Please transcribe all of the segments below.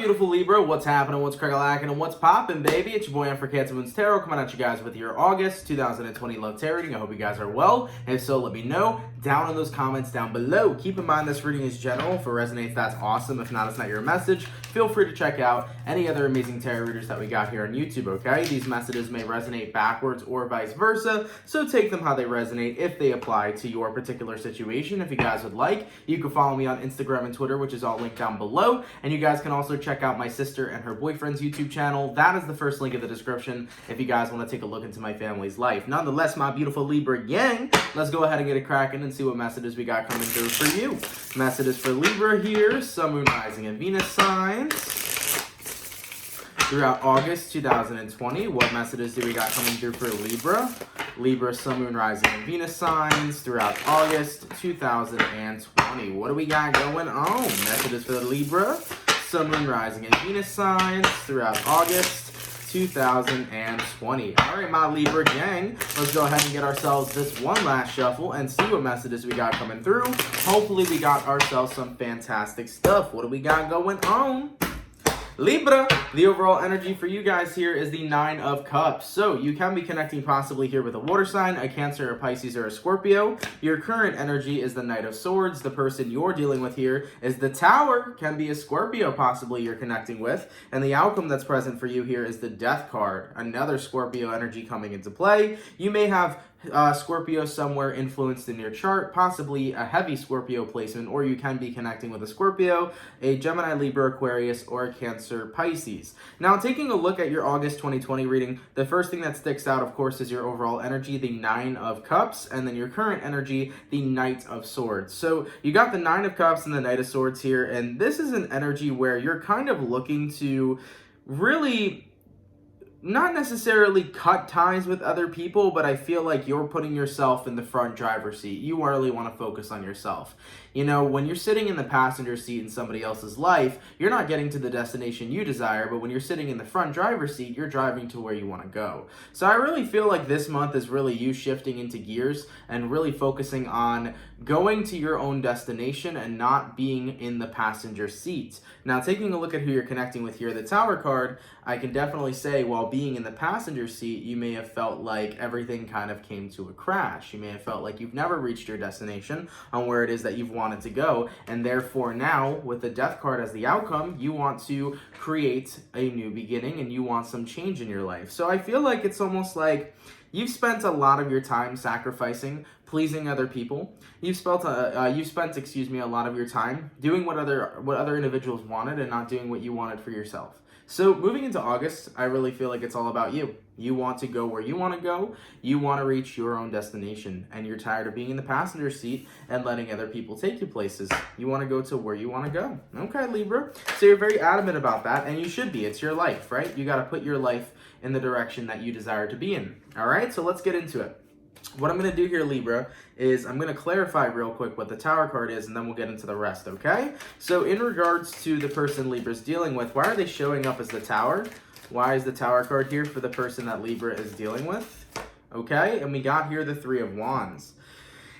beautiful Libra? What's happening? What's crack-a-lackin'? And what's poppin', baby? It's your boy on for CancerMoonsTarot coming at you guys with your August 2020 love tarot reading. I hope you guys are well. If so, let me know down in those comments down below. Keep in mind this reading is general. If it resonates, that's awesome. If not, it's not your message. Feel free to check out any other amazing tarot readers that we got here on YouTube, okay? These messages may resonate backwards or vice versa, so take them how they resonate if they apply to your particular situation. If you guys would like, you can follow me on Instagram and Twitter, which is all linked down below. And you guys can also check out my sister and her boyfriend's YouTube channel. That is the first link in the description if you guys want to take a look into my family's life. Nonetheless, my beautiful Libra gang, let's go ahead and get it cracking and see what messages we got coming through for you. Messages for Libra here, Sun, Moon, Rising, and Venus signs throughout August 2020. What messages do we got coming through for Libra? Libra, Sun, Moon, Rising, and Venus signs throughout August 2020. What do we got going on? Messages for the Libra, Sun, Moon, Rising, and Venus signs throughout August 2020. All right, my Libra gang, let's go ahead and get ourselves this one last shuffle and see what messages we got coming through. Hopefully we got ourselves some fantastic stuff. What do we got going on? Libra, the overall energy for you guys here is the Nine of Cups. So you can be connecting possibly here with a water sign, a Cancer, a Pisces, or a Scorpio. Your current energy is the Knight of Swords. The person you're dealing with here is the Tower, can be a Scorpio possibly you're connecting with. And the outcome that's present for you here is the Death card, another Scorpio energy coming into play. You may have Scorpio somewhere influenced in your chart, possibly a heavy Scorpio placement, or you can be connecting with a Scorpio, a Gemini, Libra, Aquarius, or a Cancer, Pisces. Now, taking a look at your August 2020 reading, the first thing that sticks out, of course, is your overall energy, the Nine of Cups, and then your current energy, the Knight of Swords. So you got the Nine of Cups and the Knight of Swords here, and this is an energy where you're kind of looking to really not necessarily cut ties with other people, but I feel like you're putting yourself in the front driver's seat. You really want to focus on yourself. You know, when you're sitting in the passenger seat in somebody else's life, you're not getting to the destination you desire, but when you're sitting in the front driver's seat, you're driving to where you want to go. So I really feel like this month is really you shifting into gears and really focusing on going to your own destination and not being in the passenger seat. Now, taking a look at who you're connecting with here, the Tower card, I can definitely say while being in the passenger seat, you may have felt like everything kind of came to a crash. You may have felt like you've never reached your destination on where it is that you've wanted to go, and therefore now, with the Death card as the outcome, you want to create a new beginning and you want some change in your life. So I feel like it's almost like you've spent a lot of your time sacrificing, pleasing other people. You've spent a lot of your time doing what other individuals wanted and not doing what you wanted for yourself. So moving into August, I really feel like it's all about you. You want to go where you want to go. You want to reach your own destination, and you're tired of being in the passenger seat and letting other people take you places. You want to go to where you want to go. Okay, Libra. So you're very adamant about that, and you should be. It's your life, right? You got to put your life in the direction that you desire to be in. All right, so let's get into it. What I'm going to do here, Libra, is I'm going to clarify real quick what the Tower card is, and then we'll get into the rest, okay? So in regards to the person Libra's dealing with, why are they showing up as the Tower? Why is the Tower card here for the person that Libra is dealing with? Okay, and we got here the Three of Wands.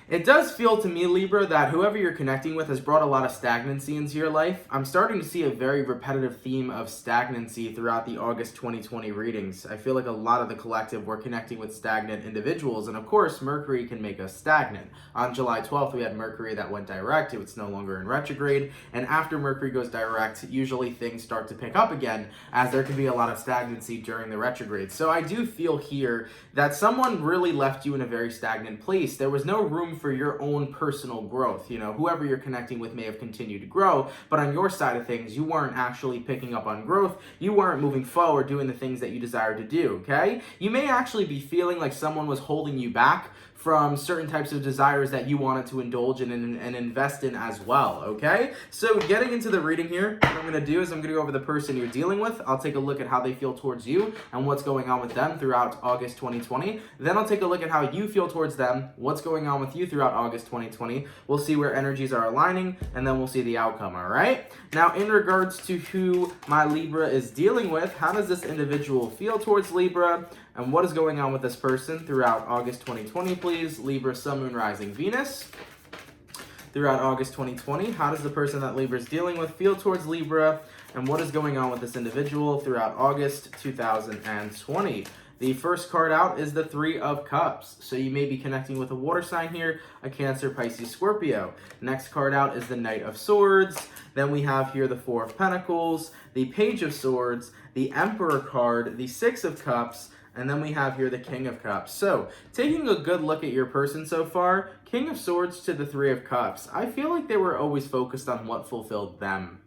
It does feel to me, Libra, that whoever you're connecting with has brought a lot of stagnancy into your life. I'm starting to see a very repetitive theme of stagnancy throughout the August 2020 readings. I feel like a lot of the collective were connecting with stagnant individuals, and of course, Mercury can make us stagnant. On July 12th, we had Mercury that went direct. It's no longer in retrograde, and after Mercury goes direct, usually things start to pick up again, as there can be a lot of stagnancy during the retrograde. So I do feel here that someone really left you in a very stagnant place. There was no room for your own personal growth. You know, whoever you're connecting with may have continued to grow, but on your side of things, you weren't actually picking up on growth. You weren't moving forward, doing the things that you desire to do, okay? You may actually be feeling like someone was holding you back from certain types of desires that you wanted to indulge in and invest in as well, okay? So getting into the reading here, what I'm going to do is I'm going to go over the person you're dealing with. I'll take a look at how they feel towards you and what's going on with them throughout August 2020. Then I'll take a look at how you feel towards them, what's going on with you throughout August 2020. We'll see where energies are aligning, and then we'll see the outcome, all right? Now, in regards to who my Libra is dealing with, how does this individual feel towards Libra? And what is going on with this person throughout August 2020, please? Libra, Sun, Moon, Rising, Venus. Throughout August 2020, how does the person that Libra is dealing with feel towards Libra? and what is going on with this individual throughout August 2020. The first card out is the Three of Cups. So you may be connecting with a water sign here, a Cancer, Pisces, Scorpio. Next card out is the Knight of Swords. Then we have here the Four of Pentacles, the Page of Swords, the Emperor card, the Six of Cups, and then we have here the King of Cups. So, taking a good look at your person so far, King of Swords to the Three of Cups. I feel like they were always focused on what fulfilled them.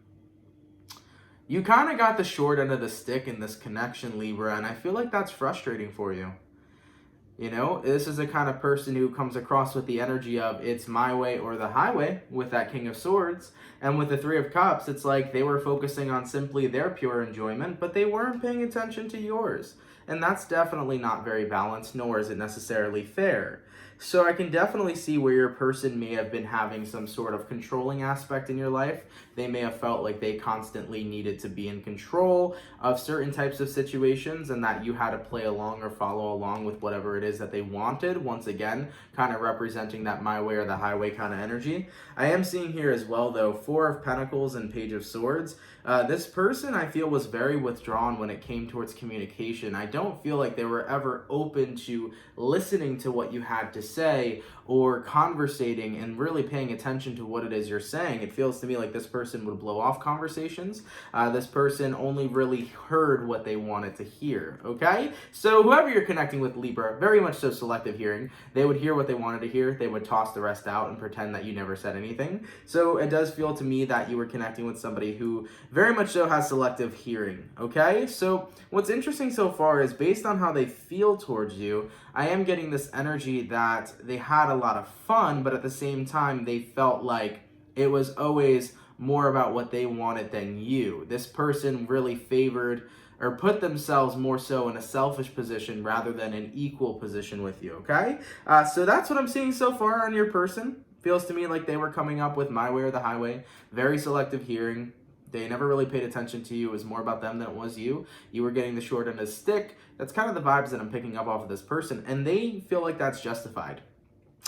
You kind of got the short end of the stick in this connection, Libra, and I feel like that's frustrating for you. You know, this is the kind of person who comes across with the energy of it's my way or the highway with that King of Swords. And with the Three of Cups, it's like they were focusing on simply their pure enjoyment, but they weren't paying attention to yours. And that's definitely not very balanced, nor is it necessarily fair. So I can definitely see where your person may have been having some sort of controlling aspect in your life. They may have felt like they constantly needed to be in control of certain types of situations and that you had to play along or follow along with whatever it is that they wanted. Once again, kind of representing that my way or the highway kind of energy. I am seeing here as well, though, Four of Pentacles and Page of Swords. This person, I feel, was very withdrawn when it came towards communication. I don't feel like they were ever open to listening to what you had to say or conversating and really paying attention to what it is you're saying. It feels to me like this person would blow off conversations. This person only really heard what they wanted to hear, okay? So whoever you're connecting with, Libra, very much so selective hearing. They would hear what they wanted to hear. They would toss the rest out and pretend that you never said anything. So it does feel to me that you were connecting with somebody who very much so has selective hearing, okay? So what's interesting so far is based on how they feel towards you, I am getting this energy that they had a lot of fun, but at the same time, they felt like it was always more about what they wanted than you. This person really favored or put themselves more so in a selfish position rather than an equal position with you, okay? So that's what I'm seeing so far on your person. Feels to me like they were coming up with my way or the highway. Very selective hearing. They never really paid attention to you. It was more about them than it was you. You were getting the short end of the stick. That's kind of the vibes that I'm picking up off of this person. And they feel like that's justified.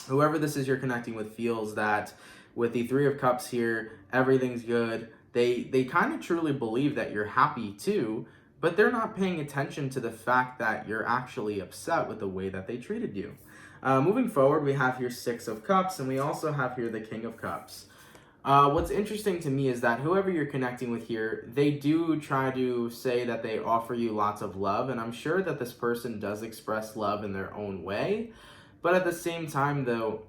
Whoever this is you're connecting with feels that with the Three of Cups here, everything's good. They kind of truly believe that you're happy too, but they're not paying attention to the fact that you're actually upset with the way that they treated you. Moving forward, we have here Six of Cups, and we also have here the King of Cups. What's interesting to me is that whoever you're connecting with here, they do try to say that they offer you lots of love, and I'm sure that this person does express love in their own way. But at the same time, though,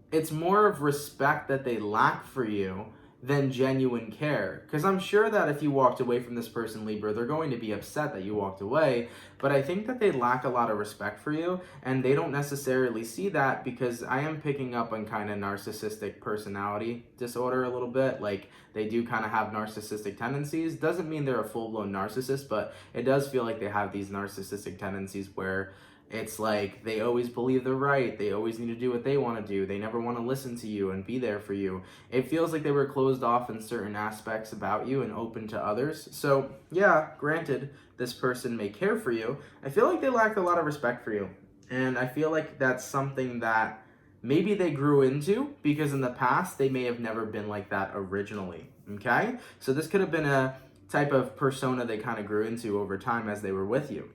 it's more of respect that they lack for you than genuine care. Because I'm sure that if you walked away from this person, Libra, they're going to be upset that you walked away. But I think that they lack a lot of respect for you, and they don't necessarily see that because I am picking up on kind of narcissistic personality disorder a little bit. Like, they do kind of have narcissistic tendencies. Doesn't mean they're a full-blown narcissist, but it does feel like they have these narcissistic tendencies where it's like they always believe they're right. They always need to do what they want to do. They never want to listen to you and be there for you. It feels like they were closed off in certain aspects about you and open to others. So, yeah, granted, this person may care for you. I feel like they lack a lot of respect for you. And I feel like that's something that maybe they grew into because in the past, they may have never been like that originally, okay? So this could have been a type of persona they kind of grew into over time as they were with you.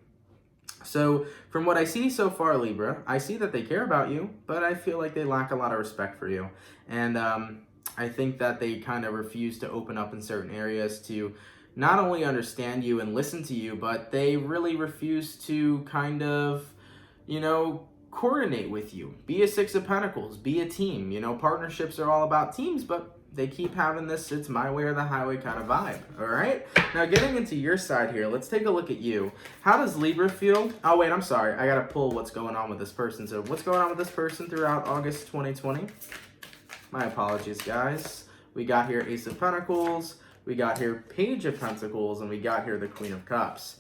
So from what I see so far, Libra, I see that they care about you, but I feel like they lack a lot of respect for you. And I think that they kind of refuse to open up in certain areas to not only understand you and listen to you, but they really refuse to kind of, you know, coordinate with you. Be a Six of Pentacles, be a team. You know, partnerships are all about teams, but they keep having this it's my way or the highway kind of vibe, all right? Now, getting into your side here, let's take a look at you. How does Libra feel? Oh, wait, I'm sorry. I got to pull what's going on with this person. So what's going on with this person throughout August 2020? My apologies, guys. We got here Ace of Pentacles, we got here Page of Pentacles, and we got here the Queen of Cups.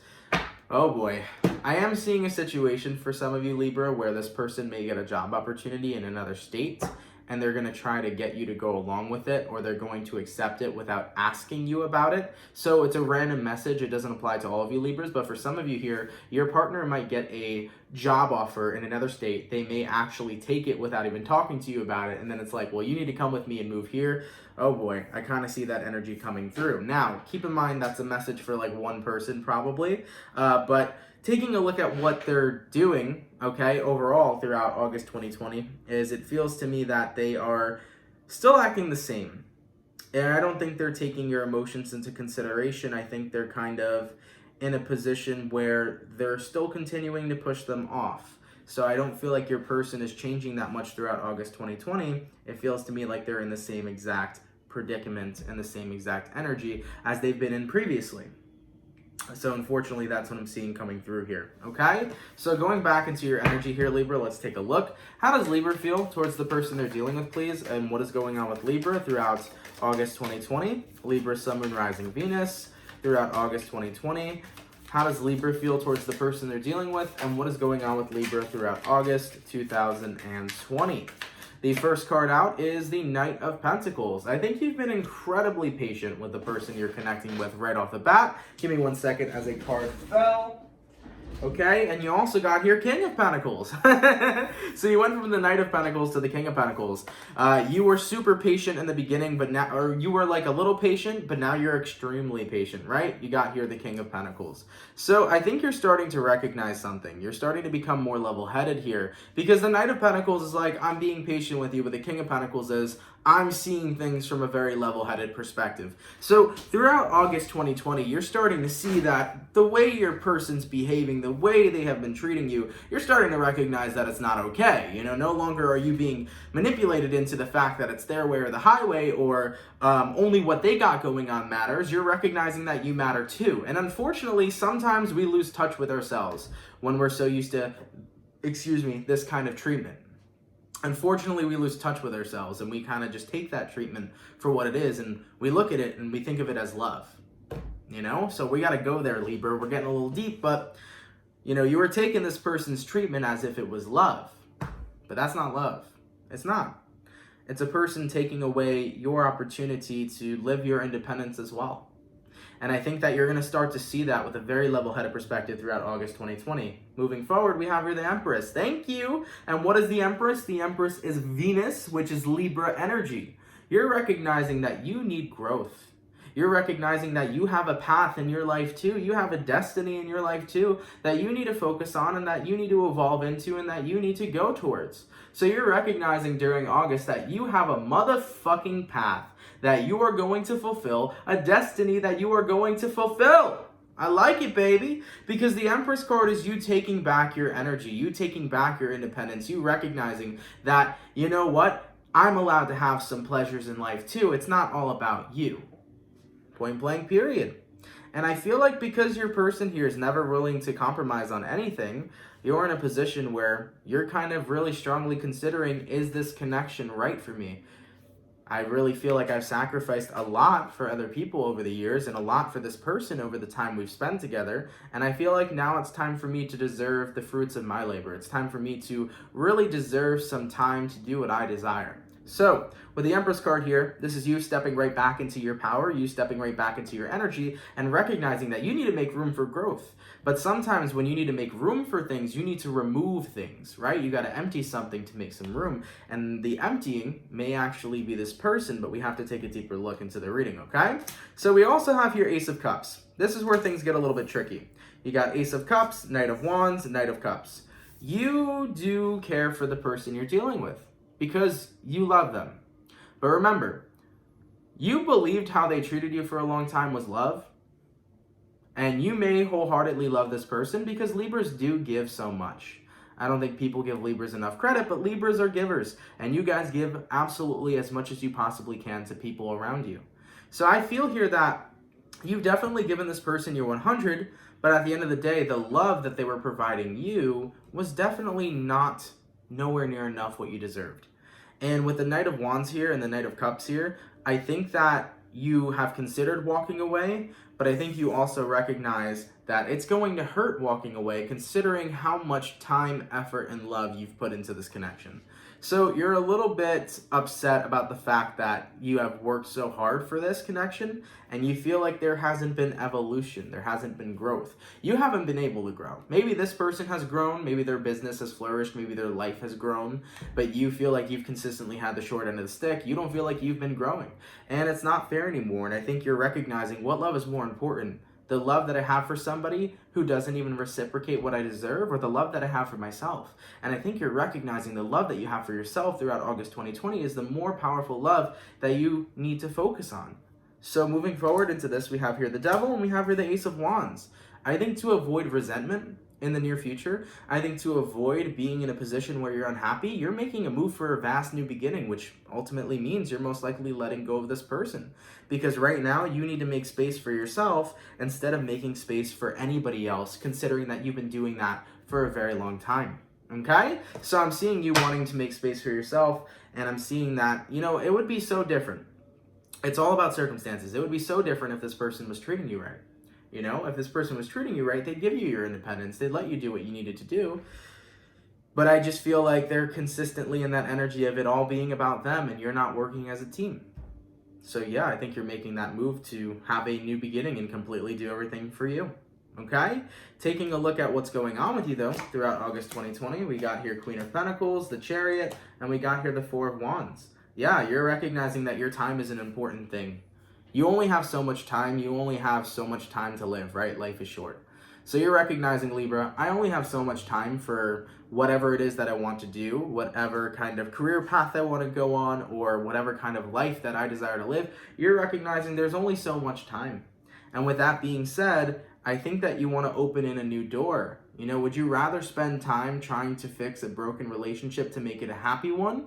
Oh, boy. I am seeing a situation for some of you, Libra, where this person may get a job opportunity in another state, and they're going to try to get you to go along with it, or they're going to accept it without asking you about it. So it's a random message. It doesn't apply to all of you Libras, but for some of you here, your partner might get a job offer in another state. They may actually take it without even talking to you about it, and then it's like, well, you need to come with me and move here. Oh boy, I kind of see that energy coming through. Now, keep in mind that's a message for like one person probably, but taking a look at what they're doing, okay, overall throughout August 2020, is it feels to me that they are still acting the same. And I don't think they're taking your emotions into consideration. I think they're kind of in a position where they're still continuing to push them off. So I don't feel like your person is changing that much throughout August 2020. It feels to me like they're in the same exact predicament and the same exact energy as they've been in previously. So unfortunately, that's what I'm seeing coming through here, okay? So going back into your energy here, Libra, let's take a look. How does Libra feel towards the person they're dealing with, please? And what is going on with Libra throughout August 2020? Libra, Sun, Moon, Rising, Venus throughout August 2020. How does Libra feel towards the person they're dealing with? And what is going on with Libra throughout August 2020? The first card out is the Knight of Pentacles. I think you've been incredibly patient with the person you're connecting with right off the bat. Give me 1 second as a card fell. Okay, and you also got here King of Pentacles. So you went from the Knight of Pentacles to the King of Pentacles. You were super patient in the beginning, but now, or you were like a little patient, but now you're extremely patient, right? You got here the King of Pentacles. So I think you're starting to recognize something. You're starting to become more level-headed here, because the Knight of Pentacles is like, I'm being patient with you, but the King of Pentacles is, I'm seeing things from a very level-headed perspective. So throughout August 2020, you're starting to see that the way your person's behaving, the way they have been treating you, you're starting to recognize that it's not okay. You know, no longer are you being manipulated into the fact that it's their way or the highway, or only what they got going on matters. You're recognizing that you matter too. And unfortunately, sometimes we lose touch with ourselves when we're so used to, this kind of treatment. Unfortunately, we lose touch with ourselves, and we kind of just take that treatment for what it is, and we look at it and we think of it as love, you know? So we got to go there, Libra. We're getting a little deep, but, you know, you were taking this person's treatment as if it was love, but that's not love. It's not. It's a person taking away your opportunity to live your independence as well. And I think that you're going to start to see that with a very level-headed perspective throughout August 2020. Moving forward, we have here the Empress. Thank you. And what is the Empress? The Empress is Venus, which is Libra energy. You're recognizing that you need growth. You're recognizing that you have a path in your life too. You have a destiny in your life too that you need to focus on, and that you need to evolve into, and that you need to go towards. So you're recognizing during August that you have a motherfucking path that you are going to fulfill, a destiny that you are going to fulfill. I like it, baby, because the Empress card is you taking back your energy, you taking back your independence, you recognizing that, you know what, I'm allowed to have some pleasures in life too. It's not all about you. Point blank, period. And I feel like because your person here is never willing to compromise on anything, you're in a position where you're kind of really strongly considering, is this connection right for me? I really feel like I've sacrificed a lot for other people over the years, and a lot for this person over the time we've spent together. And I feel like now it's time for me to deserve the fruits of my labor. It's time for me to really deserve some time to do what I desire. So, with the Empress card here, this is you stepping right back into your power, you stepping right back into your energy, and recognizing that you need to make room for growth. But sometimes when you need to make room for things, you need to remove things, right? You got to empty something to make some room. And the emptying may actually be this person, but we have to take a deeper look into the reading, okay? So we also have here Ace of Cups. This is where things get a little bit tricky. You got Ace of Cups, Knight of Wands, Knight of Cups. You do care for the person you're dealing with, because you love them. But remember, you believed how they treated you for a long time was love. And you may wholeheartedly love this person, because Libras do give so much. I don't think people give Libras enough credit, but Libras are givers. And you guys give absolutely as much as you possibly can to people around you. So I feel here that you've definitely given this person your 100, but at the end of the day, the love that they were providing you was definitely not nowhere near enough what you deserved. And with the Knight of Wands here and the Knight of Cups here, I think that you have considered walking away, but I think you also recognize that it's going to hurt walking away, considering how much time, effort, and love you've put into this connection. So you're a little bit upset about the fact that you have worked so hard for this connection and you feel like there hasn't been evolution, there hasn't been growth. You haven't been able to grow. Maybe this person has grown, maybe their business has flourished, maybe their life has grown, but you feel like you've consistently had the short end of the stick. You don't feel like you've been growing. And it's not fair anymore. And I think you're recognizing what love is more important. The love that I have for somebody who doesn't even reciprocate what I deserve, or the love that I have for myself. And I think you're recognizing the love that you have for yourself throughout August 2020 is the more powerful love that you need to focus on. So moving forward into this, we have here the Devil and we have here the Ace of Wands. I think to avoid resentment in the near future, I think to avoid being in a position where you're unhappy, you're making a move for a vast new beginning, which ultimately means you're most likely letting go of this person. Because right now, you need to make space for yourself instead of making space for anybody else, considering that you've been doing that for a very long time. Okay? So I'm seeing you wanting to make space for yourself, and I'm seeing that, it would be so different. It's all about circumstances. It would be so different if this person was treating you right. If this person was treating you right, they'd give you your independence. They'd let you do what you needed to do. But I just feel like they're consistently in that energy of it all being about them and you're not working as a team. So yeah, I think you're making that move to have a new beginning and completely do everything for you. Okay? Taking a look at what's going on with you though throughout August 2020, we got here Queen of Pentacles, the Chariot, and we got here the Four of Wands. Yeah, you're recognizing that your time is an important thing. You only have so much time. You only have so much time to live, right? Life is short. So you're recognizing, Libra, I only have so much time for whatever it is that I want to do, whatever kind of career path I want to go on, or whatever kind of life that I desire to live. You're recognizing there's only so much time. And with that being said, I think that you want to open in a new door. Would you rather spend time trying to fix a broken relationship to make it a happy one?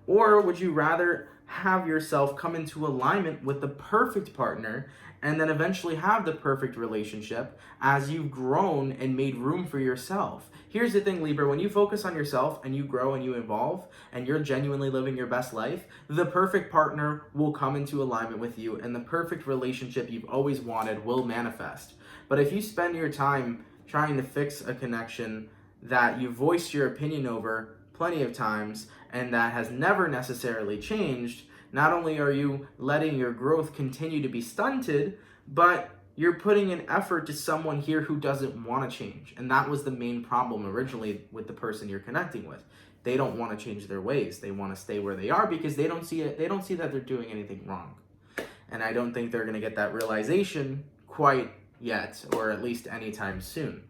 Or would you rather have yourself come into alignment with the perfect partner and then eventually have the perfect relationship as you've grown and made room for yourself? Here's the thing, Libra, when you focus on yourself and you grow and you evolve and you're genuinely living your best life, the perfect partner will come into alignment with you and the perfect relationship you've always wanted will manifest. But if you spend your time trying to fix a connection that you voiced your opinion over plenty of times and that has never necessarily changed, not only are you letting your growth continue to be stunted, but you're putting an effort to someone here who doesn't want to change. And that was the main problem originally with the person you're connecting with. They don't want to change their ways. They want to stay where they are because they don't see it. They don't see that they're doing anything wrong. And I don't think they're going to get that realization quite yet, or at least anytime soon.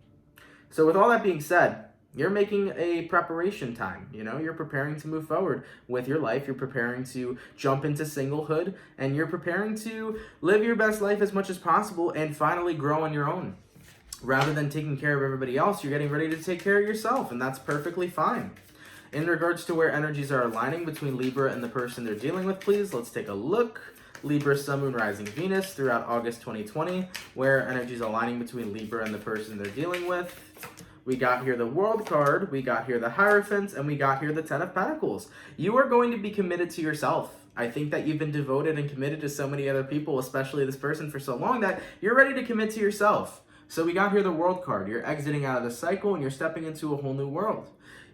So with all that being said, you're making a preparation time. You're preparing to move forward with your life. You're preparing to jump into singlehood, and you're preparing to live your best life as much as possible and finally grow on your own. Rather than taking care of everybody else, you're getting ready to take care of yourself, and that's perfectly fine. In regards to where energies are aligning between Libra and the person they're dealing with, please, let's take a look. Libra, Sun, Moon, Rising, Venus throughout August 2020, where energies aligning between Libra and the person they're dealing with. We got here the World card, we got here the Hierophant, and we got here the Ten of Pentacles. You are going to be committed to yourself. I think that you've been devoted and committed to so many other people, especially this person, for so long that you're ready to commit to yourself. So we got here the World card. You're exiting out of the cycle and you're stepping into a whole new world.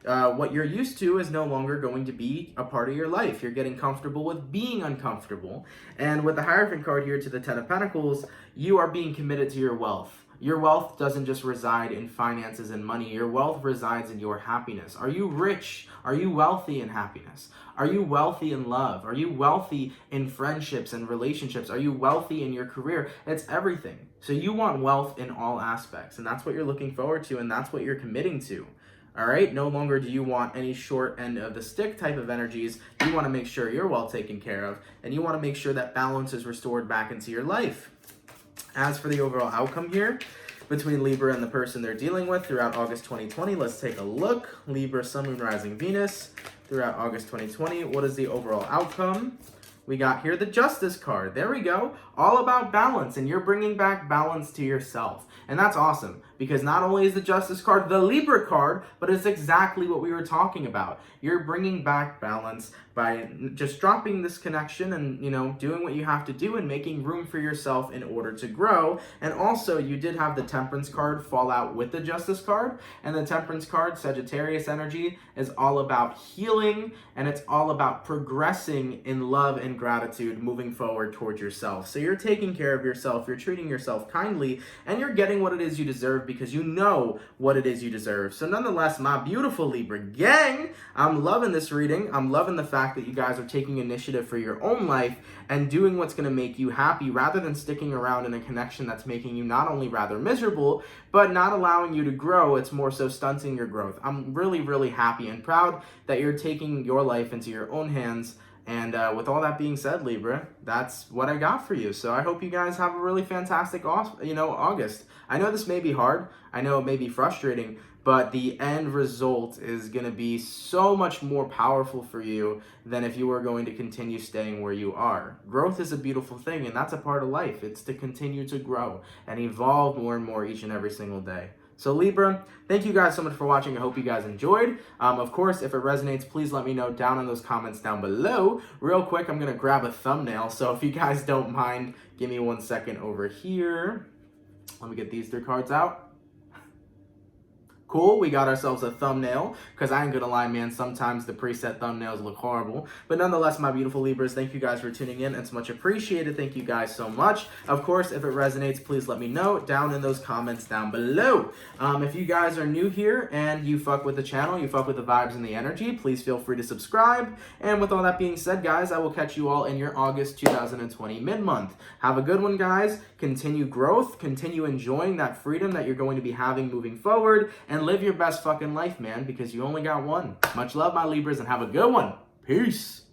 What you're used to is no longer going to be a part of your life. You're getting comfortable with being uncomfortable. And with the Hierophant card here to the Ten of Pentacles, you are being committed to your wealth. Your wealth doesn't just reside in finances and money. Your wealth resides in your happiness. Are you rich? Are you wealthy in happiness? Are you wealthy in love? Are you wealthy in friendships and relationships? Are you wealthy in your career? It's everything. So you want wealth in all aspects, and that's what you're looking forward to, and that's what you're committing to. All right? No longer do you want any short end of the stick type of energies. You want to make sure you're well taken care of, and you want to make sure that balance is restored back into your life. As for the overall outcome here between Libra and the person they're dealing with throughout August 2020, let's take a look. Libra, Sun, Moon, Rising, Venus throughout August 2020. What is the overall outcome? We got here the Justice card. There we go. all about balance, and you're bringing back balance to yourself. And that's awesome, because not only is the Justice card the Libra card, but it's exactly what we were talking about. You're bringing back balance by just dropping this connection and, you know, doing what you have to do and making room for yourself in order to grow. And also, you did have the Temperance card fall out with the Justice card, and the Temperance card, Sagittarius energy, is all about healing, and it's all about progressing in love and gratitude, moving forward towards yourself. So you're taking care of yourself, you're treating yourself kindly, and you're getting what it is you deserve because you know what it is you deserve. So nonetheless, my beautiful Libra gang, I'm loving this reading. I'm loving the fact that you guys are taking initiative for your own life and doing what's going to make you happy rather than sticking around in a connection that's making you not only rather miserable, but not allowing you to grow. It's more so stunting your growth. I'm really, really happy and proud that you're taking your life into your own hands. And with all that being said, Libra, that's what I got for you. So I hope you guys have a really fantastic, August. I know this may be hard. I know it may be frustrating, but the end result is going to be so much more powerful for you than if you were going to continue staying where you are. Growth is a beautiful thing, and that's a part of life. It's to continue to grow and evolve more and more each and every single day. So Libra, thank you guys so much for watching. I hope you guys enjoyed. Of course, if it resonates, please let me know down in those comments down below. Real quick, I'm going to grab a thumbnail. So if you guys don't mind, give me 1 second over here. Let me get these 3 cards out. Cool, we got ourselves a thumbnail, because I ain't gonna lie, man, sometimes the preset thumbnails look horrible. But nonetheless, my beautiful Libras, thank you guys for tuning in. It's much appreciated. Thank you guys so much. Of course, if it resonates, please let me know down in those comments down below. If you guys are new here and you fuck with the channel, you fuck with the vibes and the energy, please feel free to subscribe. And with all that being said, guys, I will catch you all in your August 2020 mid-month. Have a good one, guys. Continue growth, continue enjoying that freedom that you're going to be having moving forward, and live your best fucking life, man, because you only got one. Much love, my Libras, and have a good one. Peace.